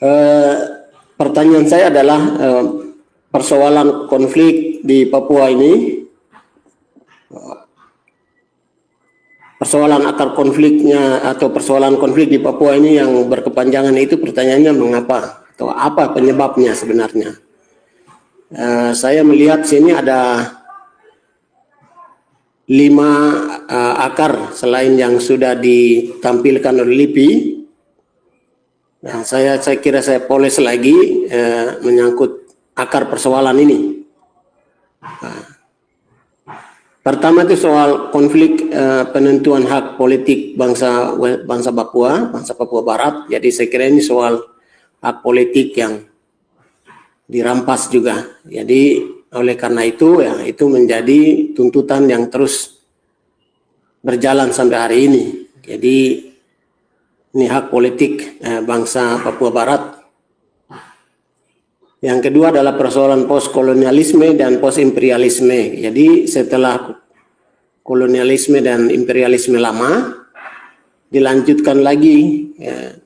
Eh, Pertanyaan saya adalah persoalan konflik di Papua ini, persoalan akar konfliknya atau persoalan konflik di Papua ini yang berkepanjangan itu, pertanyaannya mengapa atau apa penyebabnya sebenarnya. Saya melihat sini ada 5 akar selain yang sudah ditampilkan oleh LIPI. Nah, saya kira saya poles lagi menyangkut akar persoalan ini. Pertama itu soal konflik penentuan hak politik bangsa Papua Barat. Jadi saya kira ini soal hak politik yang dirampas juga. Jadi oleh karena itu ya itu menjadi tuntutan yang terus berjalan sampai hari ini. Jadi ini hak politik bangsa Papua Barat. Yang kedua adalah persoalan postkolonialisme dan postimperialisme. Jadi setelah kolonialisme dan imperialisme lama, dilanjutkan lagi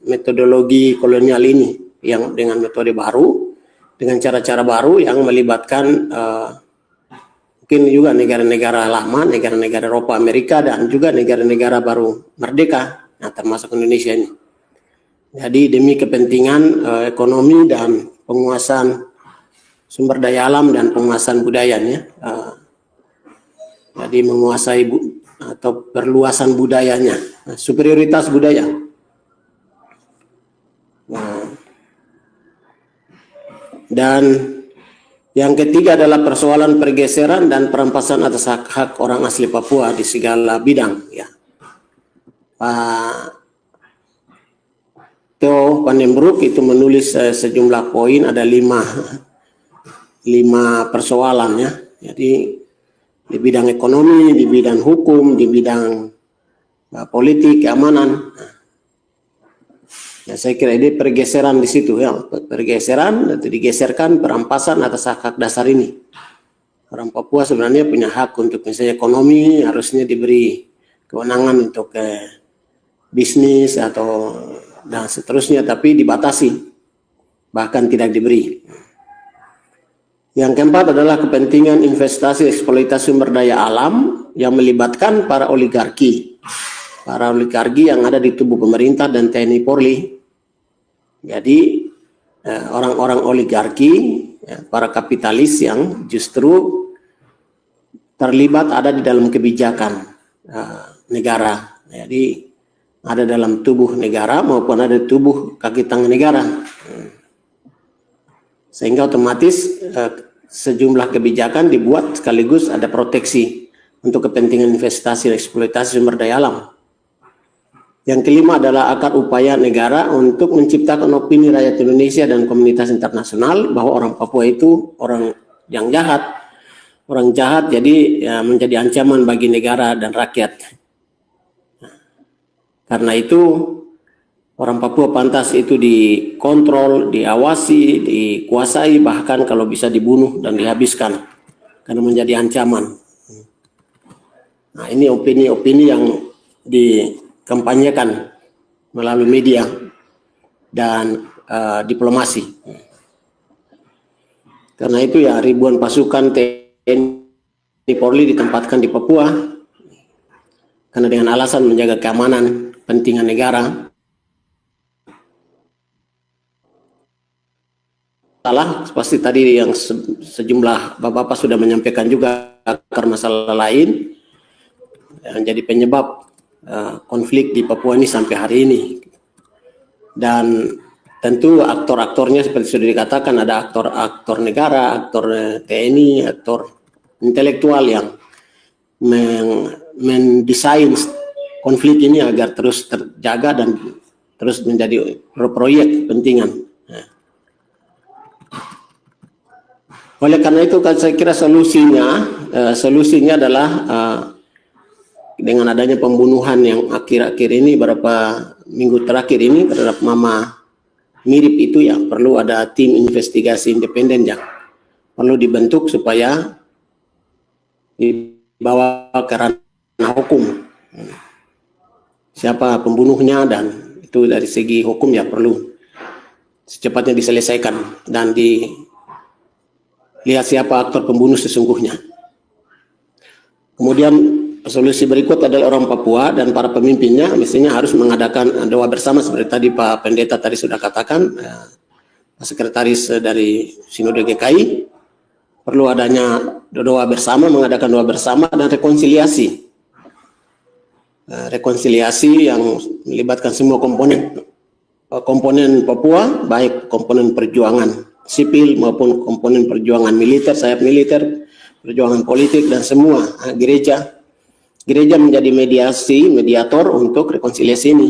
metodologi kolonial ini yang dengan metode baru, dengan cara-cara baru yang melibatkan mungkin juga negara-negara lama, negara-negara Eropa, Amerika, dan juga negara-negara baru merdeka, nah, termasuk Indonesia ini. Jadi demi kepentingan ekonomi dan penguasaan sumber daya alam dan penguasaan budayanya, jadi menguasai atau perluasan budayanya, superioritas budaya. Dan yang ketiga adalah persoalan pergeseran dan perampasan atas hak-hak orang asli Papua di segala bidang. Ya. Pak Theo Panembruk itu menulis sejumlah poin, ada 5 persoalan ya. Jadi di bidang ekonomi, di bidang hukum, di bidang politik, keamanan. Ya, saya kira ini pergeseran di situ ya, pergeseran atau digeserkan perampasan atas hak-hak dasar ini. Orang Papua sebenarnya punya hak untuk misalnya ekonomi, harusnya diberi kewenangan untuk bisnis atau dan seterusnya, tapi dibatasi, bahkan tidak diberi. Yang keempat adalah kepentingan investasi eksploitasi sumber daya alam yang melibatkan para oligarki yang ada di tubuh pemerintah dan TNI Polri. Jadi orang-orang oligarki, para kapitalis yang justru terlibat ada di dalam kebijakan negara. Jadi ada dalam tubuh negara maupun ada di tubuh kaki tangan negara. Sehingga otomatis sejumlah kebijakan dibuat sekaligus ada proteksi untuk kepentingan investasi dan eksploitasi sumber daya alam. Yang kelima adalah akar upaya negara untuk menciptakan opini rakyat Indonesia dan komunitas internasional bahwa orang Papua itu orang yang jahat. Orang jahat jadi ya, menjadi ancaman bagi negara dan rakyat. Karena itu orang Papua pantas itu dikontrol, diawasi, dikuasai, bahkan kalau bisa dibunuh dan dihabiskan karena menjadi ancaman. Nah, ini opini-opini yang dikampanyekan melalui media dan diplomasi. Karena itu ya ribuan pasukan TNI Polri ditempatkan di Papua karena dengan alasan menjaga keamanan kepentingan negara. Salah pasti tadi yang sejumlah bapak-bapak sudah menyampaikan juga akar masalah lain yang jadi penyebab konflik di Papua ini sampai hari ini. Dan tentu aktor-aktornya seperti sudah dikatakan, ada aktor negara, aktor TNI, aktor intelektual yang mendesain konflik ini agar terus terjaga dan terus menjadi proyek kepentingan. Oleh karena itu saya kira solusinya adalah dengan adanya pembunuhan yang akhir-akhir ini, beberapa minggu terakhir ini terhadap Mama Mirip itu, ya perlu ada tim investigasi independen yang perlu dibentuk supaya dibawa ke ranah hukum. Siapa pembunuhnya dan itu dari segi hukum ya perlu secepatnya diselesaikan dan dilihat siapa aktor pembunuh sesungguhnya. Kemudian solusi berikut adalah orang Papua dan para pemimpinnya mestinya harus mengadakan doa bersama seperti tadi Pak Pendeta tadi sudah katakan, Sekretaris dari Sinode GKI, perlu adanya doa bersama, mengadakan doa bersama dan rekonsiliasi. Rekonsiliasi yang melibatkan semua komponen Papua, baik komponen perjuangan sipil maupun komponen perjuangan militer, sayap militer, perjuangan politik dan semua gereja. Gereja menjadi mediator untuk rekonsiliasi ini.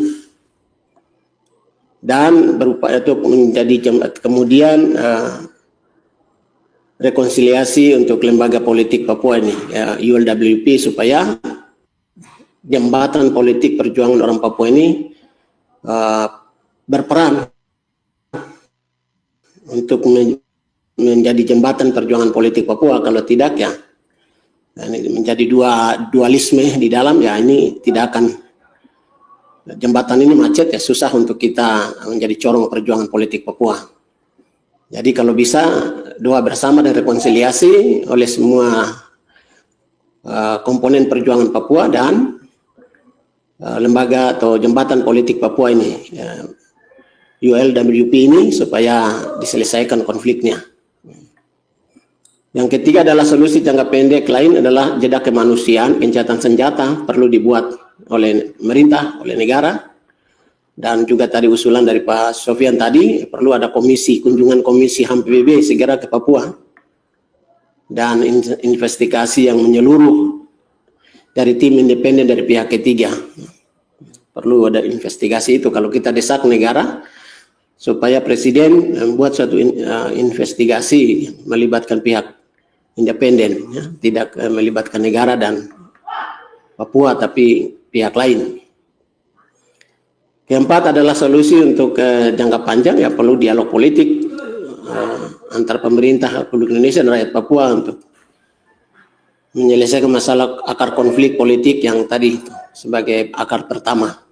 Dan berupaya itu menjadi kemudian rekonsiliasi untuk lembaga politik Papua ini, ULWP, supaya jembatan politik perjuangan orang Papua ini berperan untuk menjadi jembatan perjuangan politik Papua. Kalau tidak ya ini menjadi dualisme di dalam, ya ini tidak akan, jembatan ini macet ya, susah untuk kita menjadi corong perjuangan politik Papua. Jadi kalau bisa doa bersama dan rekonsiliasi oleh semua komponen perjuangan Papua dan lembaga atau jembatan politik Papua ini, ULWP ini, supaya diselesaikan konfliknya. Yang ketiga adalah solusi jangka pendek lain adalah jeda kemanusiaan, gencatan senjata perlu dibuat oleh pemerintah, oleh negara, dan juga tadi usulan dari Pak Sofian tadi perlu ada kunjungan komisi HAM PBB segera ke Papua dan investigasi yang menyeluruh dari tim independen dari pihak ketiga. Perlu ada investigasi itu kalau kita desak negara supaya presiden membuat suatu investigasi melibatkan pihak independen, ya, tidak melibatkan negara dan Papua tapi pihak lain. Keempat adalah solusi untuk jangka panjang, ya perlu dialog politik antar pemerintah Republik Indonesia dan rakyat Papua untuk menyelesaikan masalah akar konflik politik yang tadi sebagai akar pertama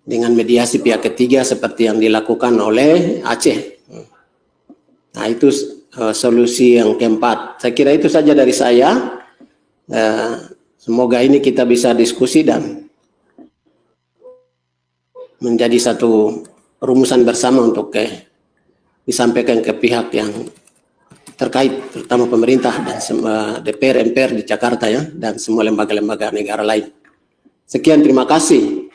dengan mediasi pihak ketiga seperti yang dilakukan oleh Aceh. Nah itu solusi yang keempat. Saya kira itu saja dari saya. Semoga ini kita bisa diskusi dan menjadi satu rumusan bersama untuk disampaikan ke pihak yang terkait, terutama pemerintah dan semua DPR, MPR di Jakarta ya, dan semua lembaga-lembaga negara lain. Sekian, terima kasih.